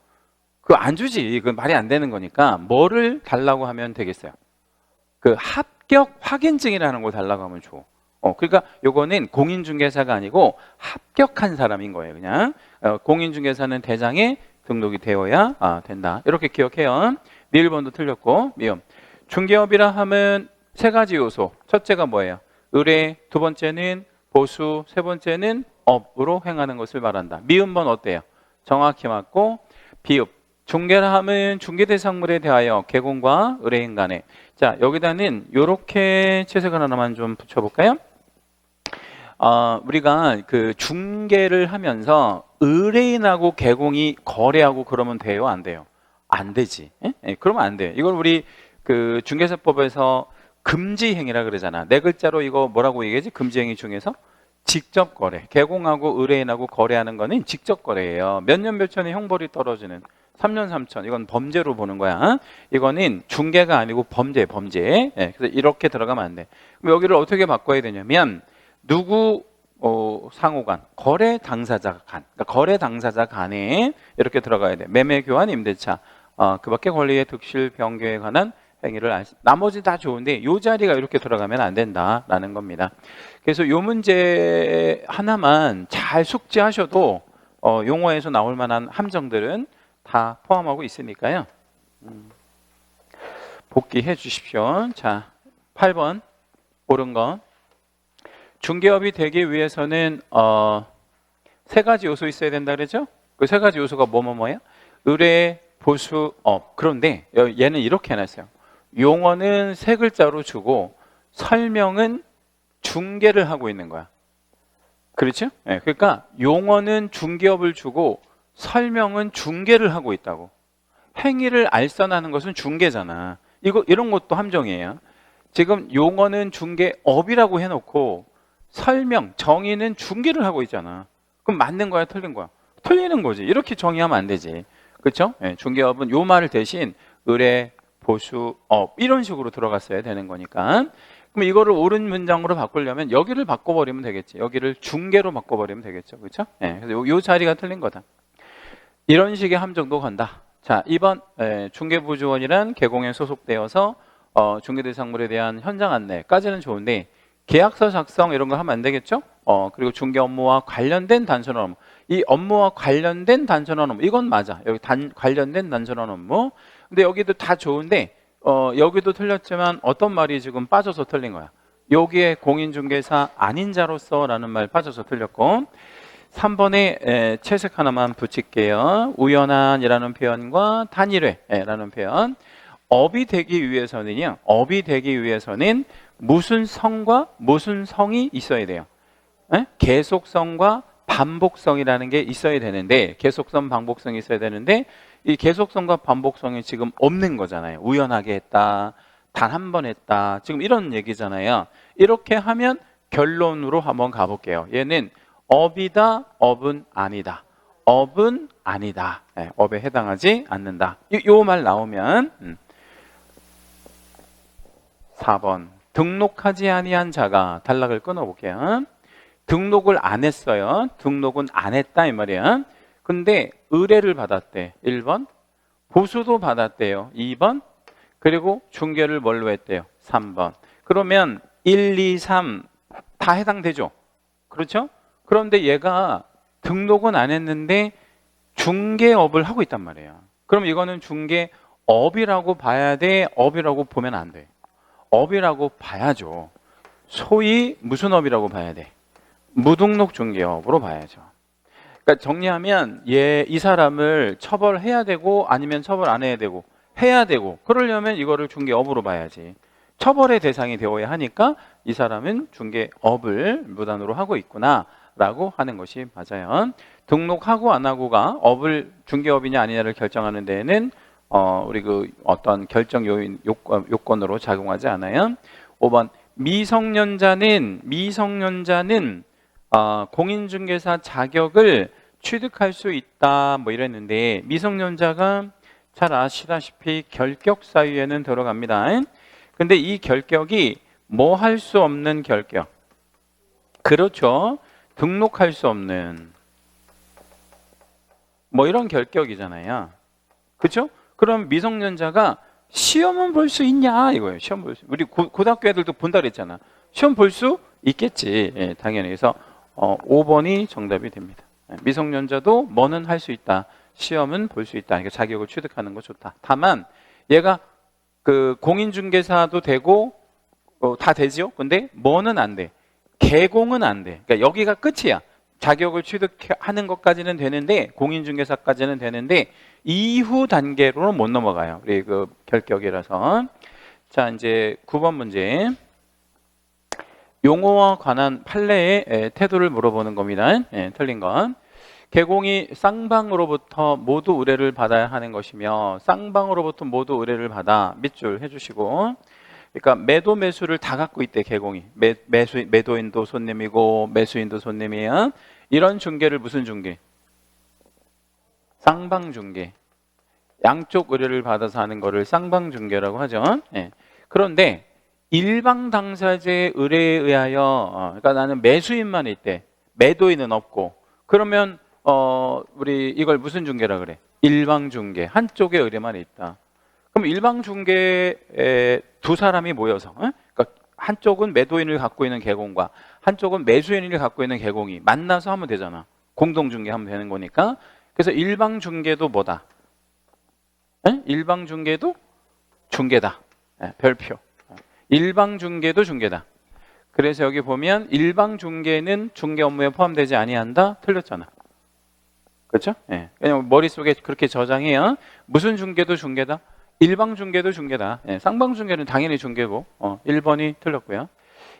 그거 안 주지. 그 말이 안 되는 거니까 뭐를 달라고 하면 되겠어요? 그 합격 확인증이라는 걸 달라고 하면 줘. 그러니까 요거는 공인중개사가 아니고 합격한 사람인 거예요. 그냥 공인중개사는 대장에 등록이 되어야 된다. 이렇게 기억해요. 미을번도 틀렸고 미음. 중개업이라 하면 세 가지 요소. 첫째가 뭐예요? 의뢰, 두 번째는 보수, 세 번째는 업으로 행하는 것을 말한다. 미음번 어때요? 정확히 맞고 비읍. 중개라 하면 중개대상물에 대하여 개공과 의뢰인 간에. 자, 여기다는 요렇게 채색을 하나만 좀 붙여볼까요? 우리가 그 중개를 하면서 의뢰인하고 개공이 거래하고 그러면 돼요? 안 돼요? 안 되지. 예? 그러면 안 돼요. 이걸 우리 그 중개사법에서 금지행위라 그러잖아. 네 글자로 이거 뭐라고 얘기하지? 금지행위 중에서 직접 거래. 개공하고 의뢰인하고 거래하는 거는 직접 거래예요. 몇 년 몇 천에 형벌이 떨어지는 3년 3천. 이건 범죄로 보는 거야. 이거는 중개가 아니고 범죄. 예, 그래서 이렇게 들어가면 안 돼. 그럼 여기를 어떻게 바꿔야 되냐면 누구 상호간, 거래 당사자 간, 그러니까 거래 당사자 간에 이렇게 들어가야 돼. 매매 교환 임대차, 그밖에 권리의 득실 변경에 관한 행위를 나머지 다 좋은데 이 자리가 이렇게 들어가면 안 된다라는 겁니다. 그래서 이 문제 하나만 잘 숙지하셔도 용어에서 나올 만한 함정들은 다 포함하고 있으니까요. 복귀해 주십시오. 자, 8번 옳은 거. 중개업이 되기 위해서는 세 가지 요소 있어야 된다 그랬죠? 그 세 가지 요소가 뭐예요? 의뢰, 보수, 업. 그런데 얘는 이렇게 해놨어요. 용어는 세 글자로 주고 설명은 중개를 하고 있는 거야. 그렇죠? 네, 그러니까 용어는 중개업을 주고 설명은 중개를 하고 있다고. 행위를 알선하는 것은 중개잖아. 이런 것도 함정이에요. 지금 용어는 중개업이라고 해놓고 설명, 정의는 중개를 하고 있잖아. 그럼 맞는 거야, 틀린 거야? 틀리는 거지. 이렇게 정의하면 안 되지. 그렇죠? 네, 중개업은 요 말을 대신 의뢰, 보수, 업 이런 식으로 들어갔어야 되는 거니까. 그럼 이거를 옳은 문장으로 바꾸려면 여기를 바꿔버리면 되겠지. 여기를 중개로 바꿔버리면 되겠죠. 그렇죠? 네, 그래서 요 자리가 틀린 거다. 이런 식의 함정도 간다. 자, 2번 중개부조원이란 개공에 소속되어서 중개대상물에 대한 현장 안내까지는 좋은데 계약서 작성 이런 거 하면 안 되겠죠? 그리고 중개 업무와 관련된 단순한 업무. 이 업무와 관련된 단순한 업무 이건 맞아. 여기 관련된 단순한 업무. 근데 여기도 다 좋은데 여기도 틀렸지만 어떤 말이 지금 빠져서 틀린 거야. 여기에 공인중개사 아닌 자로서 라는 말 빠져서 틀렸고 3번에 채색 하나만 붙일게요. 우연한이라는 표현과 단일회라는 표현. 업이 되기 위해서는요. 업이 되기 위해서는 무슨 성과 무슨 성이 있어야 돼요. 계속성과 반복성이라는 게 있어야 되는데 계속성, 반복성이 있어야 되는데 이 계속성과 반복성이 지금 없는 거잖아요. 우연하게 했다. 단 한 번 했다. 지금 이런 얘기잖아요. 이렇게 하면 결론으로 한번 가볼게요. 얘는 업이다, 업은 아니다. 업은 아니다. 네, 업에 해당하지 않는다. 요 말 나오면 4번 등록하지 아니한 자가 단락을 끊어볼게요. 등록을 안 했어요. 등록은 안 했다 이 말이야. 근데 의뢰를 받았대. 1번. 보수도 받았대요. 2번. 그리고 중개를 뭘로 했대요? 3번. 그러면 1, 2, 3 다 해당되죠? 그렇죠? 그런데 얘가 등록은 안 했는데 중개업을 하고 있단 말이에요. 그럼 이거는 중개업이라고 봐야 돼? 업이라고 보면 안 돼. 업이라고 봐야죠. 소위 무슨 업이라고 봐야 돼? 무등록 중개업으로 봐야죠. 그러니까 정리하면 이 사람을 처벌해야 되고 아니면 처벌 안 해야 되고 해야 되고 그러려면 이거를 중개업으로 봐야지. 처벌의 대상이 되어야 하니까 이 사람은 중개업을 무단으로 하고 있구나 라고 하는 것이 맞아요. 등록하고 안 하고가 업을 중개업이냐 아니냐를 결정하는 데에는 우리 그 어떤 결정 요건으로 작용하지 않아요. 5번 미성년자는 공인중개사 자격을 취득할 수 있다 뭐 이랬는데, 미성년자가 잘 아시다시피 결격 사유에는 들어갑니다. 근데 이 결격이 뭐 할 수 없는 결격, 그렇죠, 등록할 수 없는 뭐 이런 결격이잖아요. 그렇죠? 그럼 미성년자가 시험은 볼 수 있냐 이거예요. 시험 볼 수, 우리 고등학교 애들도 본다 그랬잖아. 시험 볼 수 있겠지. 예, 당연히. 그래서 5번이 정답이 됩니다. 미성년자도 뭐는 할 수 있다, 시험은 볼 수 있다. 그러니까 자격을 취득하는 거 좋다. 다만 얘가 그 공인중개사도 되고 다 되죠. 근데 뭐는 안 돼, 개공은 안 돼. 그러니까 여기가 끝이야. 자격을 취득하는 것까지는 되는데, 공인중개사까지는 되는데 이후 단계로는 못 넘어가요. 우리 그 결격이라서. 자, 이제 9번 문제. 용어와 관한 판례의 태도를 물어보는 겁니다. 예, 틀린 건. 개공이 쌍방으로부터 모두 의뢰를 받아야 하는 것이며, 쌍방으로부터 모두 의뢰를 받아 밑줄 해주시고, 그러니까 매도 매수를 다 갖고 있대. 개공이 매도인도 손님이고 매수인도 손님이야. 이런 중개를 무슨 중개? 쌍방중개. 양쪽 의뢰를 받아서 하는 거를 쌍방중개라고 하죠. 예. 그런데 일방 당사자의 의뢰에 의하여 그러니까 나는 매수인만 있대, 매도인은 없고, 그러면 우리 이걸 무슨 중개라 그래? 일방중개. 한쪽의 의뢰만 있다. 그럼 일방중개에 두 사람이 모여서 그러니까 한쪽은 매도인을 갖고 있는 개공과 한쪽은 매수인을 갖고 있는 개공이 만나서 하면 되잖아. 공동중개하면 되는 거니까. 그래서 일방중개도 뭐다? 일방중개도 중개다. 별표. 일방중개도 중개다. 그래서 여기 보면 일방중개는 중개 업무에 포함되지 아니한다. 틀렸잖아. 그렇죠? 예. 그냥 머릿속에 그렇게 저장해요. 무슨 중개도 중개다. 일방중개도 중개다. 예. 쌍방중개는 당연히 중개고 1번이 틀렸고요.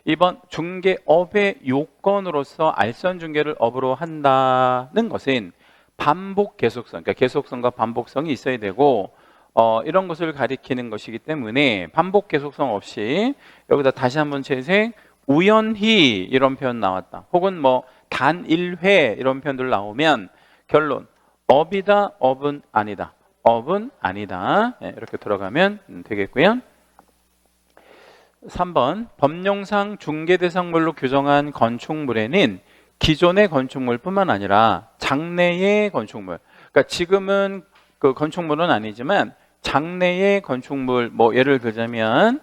2번 중개업의 요건으로서 알선중개를 업으로 한다는 것은 반복 계속성, 그러니까 계속성과 반복성이 있어야 되고 이런 것을 가리키는 것이기 때문에 반복 계속성 없이 여기다 다시 한번 재생, 우연히 이런 표현 나왔다. 혹은 뭐 단 1회 이런 표현들 나오면 결론, 업이다, 업은 아니다. 업은 아니다. 네, 이렇게 들어가면 되겠고요. 3번 법령상 중개대상물로 규정한 건축물에는 기존의 건축물뿐만 아니라 장래의 건축물, 그러니까 지금은 그 건축물은 아니지만 장래의 건축물, 뭐 예를 들자면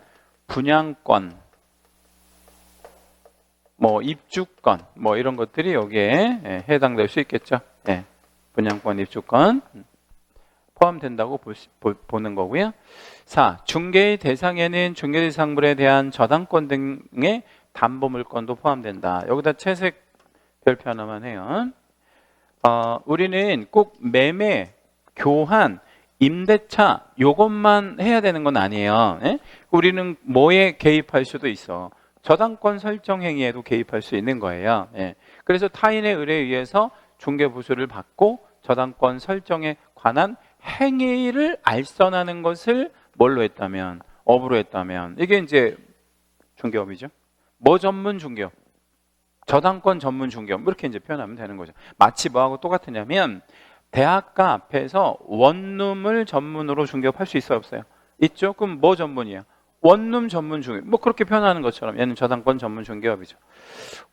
분양권, 뭐 입주권, 뭐 이런 것들이 여기에 해당될 수 있겠죠. 분양권, 입주권 포함된다고 보는 거고요. 4. 중개의 대상에는 중개대상물에 대한 저당권 등의 담보물권도 포함된다. 여기다 채색 별표 하나만 해요. 우리는 꼭 매매, 교환, 임대차 요것만 해야 되는 건 아니에요. 우리는 뭐에 개입할 수도 있어. 저당권 설정 행위에도 개입할 수 있는 거예요. 그래서 타인의 의뢰에 의해서 중개부수를 받고 저당권 설정에 관한 행위를 알선하는 것을 뭘로 했다면? 업으로 했다면. 이게 이제 중개업이죠. 뭐 전문 중개업? 저당권 전문 중개업. 이렇게 이제 표현하면 되는 거죠. 마치 뭐하고 똑같으냐면 대학가 앞에서 원룸을 전문으로 중개업할 수 있어요, 없어요? 있죠? 그럼 뭐 전문이야? 원룸 전문 중개업. 뭐 그렇게 표현하는 것처럼 얘는 저당권 전문 중개업이죠.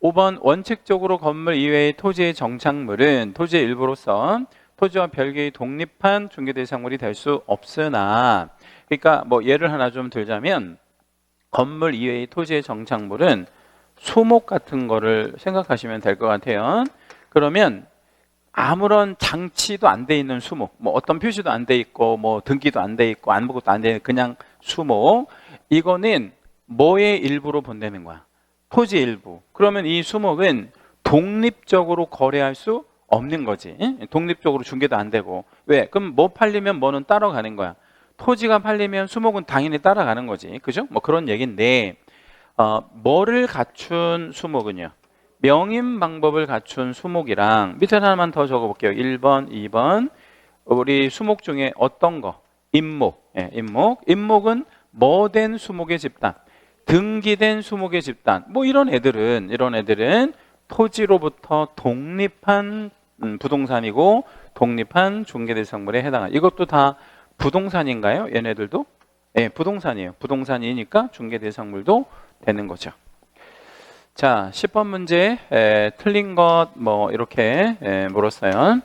5번 원칙적으로 건물 이외의 토지의 정착물은 토지의 일부로서 토지와 별개의 독립한 중개대상물이 될 수 없으나, 그러니까 뭐 예를 하나 좀 들자면 건물 이외의 토지의 정착물은 수목 같은 거를 생각하시면 될 것 같아요. 그러면 아무런 장치도 안 돼 있는 수목, 뭐 어떤 표시도 안 돼 있고 뭐 등기도 안 돼 있고 아무것도 안 돼 있는 그냥 수목, 이거는 뭐의 일부로 본다는 거야? 토지 일부. 그러면 이 수목은 독립적으로 거래할 수 없는 거지. 독립적으로 중개도 안 되고. 왜? 그럼 뭐 팔리면 뭐는 따라가는 거야. 토지가 팔리면 수목은 당연히 따라가는 거지. 그죠? 뭐 그런 얘기인데 뭐를 갖춘 수목은요? 명인 방법을 갖춘 수목이랑 밑에 하나만 더 적어볼게요. 1번, 2번. 우리 수목 중에 어떤 거? 임목. 임목. 임목은 뭐된 수목의 집단. 등기된 20개 집단 뭐 이런 애들은 토지로부터 독립한 부동산이고 독립한 중개대상물에 해당한 이것도 다 부동산인가요? 얘네들도? 네, 부동산이에요. 부동산이니까 중개대상물도 되는 거죠. 자, 10번 문제 틀린 것 뭐 이렇게 물었어요.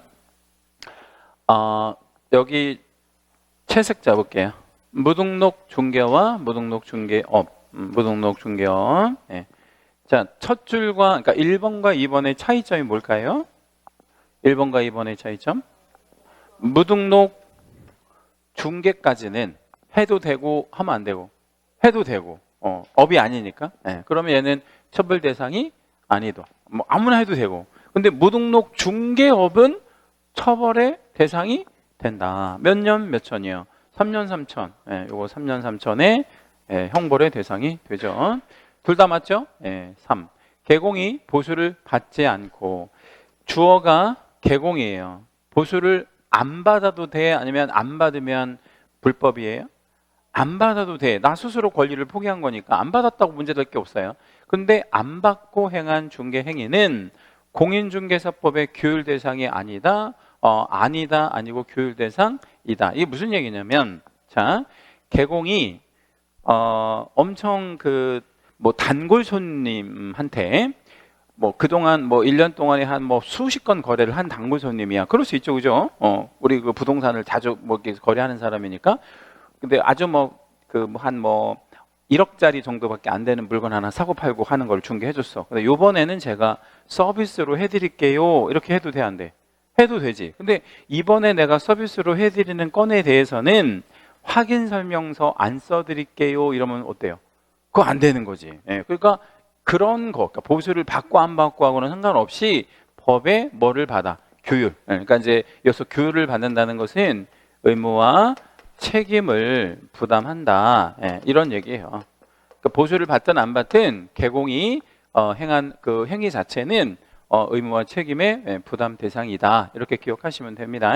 여기 채색 잡을게요. 무등록 중개와 무등록 중개업, 무등록 중개업. 자, 첫 줄과 그러니까 1번과 2번의 차이점이 뭘까요? 1번과 2번의 차이점? 무등록 중개까지는 해도 되고 하면 안 되고 해도 되고 업이 아니니까. 그러면 얘는 처벌 대상이 아니도. 뭐 아무나 해도 되고. 근데 무등록 중개업은 처벌의 대상이 된다. 몇 년 몇 천이요? 3년 3천. 요거 3년 3천의 형벌의 대상이 되죠. 둘 다 맞죠? 3. 개공이 보수를 받지 않고 주어가 개공이에요. 보수를 안 받아도 돼? 아니면 안 받으면 불법이에요? 안 받아도 돼. 나 스스로 권리를 포기한 거니까 안 받았다고 문제될 게 없어요. 근데 안 받고 행한 중개 행위는 공인중개사법의 규율 대상이 아니다. 아니다, 아니고 규율 대상이다. 이게 무슨 얘기냐면, 자, 개공이 엄청 뭐 단골 손님한테 뭐 그동안 뭐 1년 동안에 한 뭐 수십 건 거래를 한 단골 손님이야. 그럴 수 있죠, 그죠? 우리 그 부동산을 자주 뭐 이렇게 거래하는 사람이니까. 근데 아주 한 1억짜리 정도밖에 안 되는 물건 하나 사고 팔고 하는 걸 중개해줬어. 근데 요번에는 제가 서비스로 해드릴게요. 이렇게 해도 돼, 안 돼? 해도 되지. 근데 이번에 내가 서비스로 해드리는 건에 대해서는 확인 설명서 안 써드릴게요. 이러면 어때요? 그거 안 되는 거지. 그러니까 그런 거, 그러니까 보수를 받고 안 받고 하고는 상관없이 법에 뭐를 받아? 규율. 그러니까 이제 여기서 규율을 받는다는 것은 의무와 책임을 부담한다. 이런 얘기예요. 그러니까 보수를 받든 안 받든 개공이 행한 그 행위 자체는 의무와 책임의 부담 대상이다. 이렇게 기억하시면 됩니다.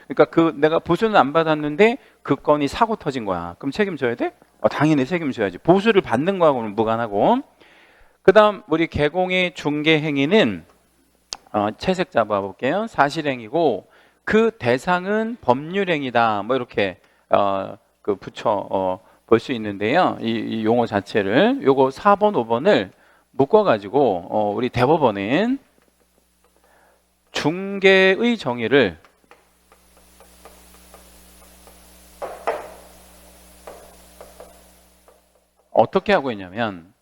그러니까 내가 보수는 안 받았는데 그 건이 사고 터진 거야. 그럼 책임져야 돼? 당연히 책임져야지. 보수를 받는 거하고는 무관하고. 그 다음 우리 개공의 중개 행위는 채색 잡아볼게요. 사실행위고 그 대상은 법률행위다. 뭐 이렇게 붙여 볼 수 있는데요. 이 용어 자체를 요거 4번, 5번을 묶어가지고 우리 대법원은 중개의 정의를 어떻게 하고 있냐면,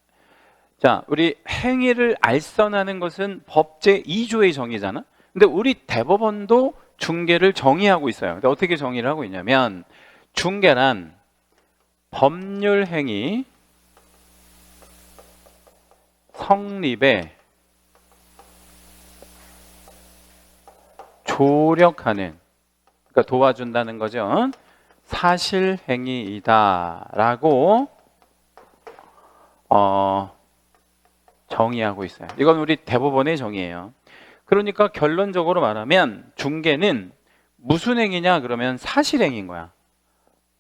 자, 우리 행위를 알선하는 것은 법 제2조의 정의잖아. 근데 우리 대법원도 중개를 정의하고 있어요. 근데 어떻게 정의를 하고 있냐면, 중개란 법률 행위 성립에 조력하는, 그러니까 도와준다는 거죠. 사실 행위이다라고 정의하고 있어요. 이건 우리 대법원의 정의예요. 그러니까 결론적으로 말하면 중개는 무슨 행위냐 그러면 사실행위인 거야.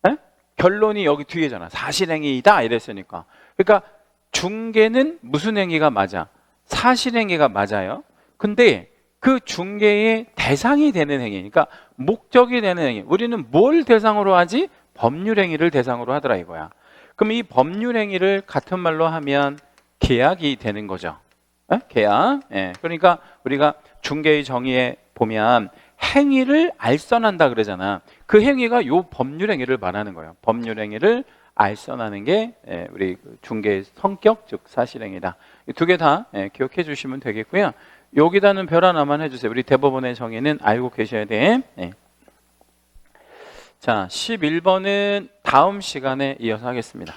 에? 결론이 여기 뒤에잖아. 사실행위이다 이랬으니까. 그러니까 중개는 무슨 행위가 맞아? 사실행위가 맞아요. 근데 그 중개의 대상이 되는 행위, 그러니까 목적이 되는 행위. 우리는 뭘 대상으로 하지? 법률행위를 대상으로 하더라 이거야. 그럼 이 법률행위를 같은 말로 하면 계약이 되는 거죠. 계약. 그러니까 우리가 중개의 정의에 보면 행위를 알선한다 그러잖아. 그 행위가 요 법률행위를 말하는 거예요. 법률행위를 알선하는 게 우리 중개의 성격, 즉 사실행위다. 이 두 개 다 기억해 주시면 되겠고요. 여기다는 별 하나만 해주세요. 우리 대법원의 정의는 알고 계셔야 돼. 자, 11번은 다음 시간에 이어서 하겠습니다.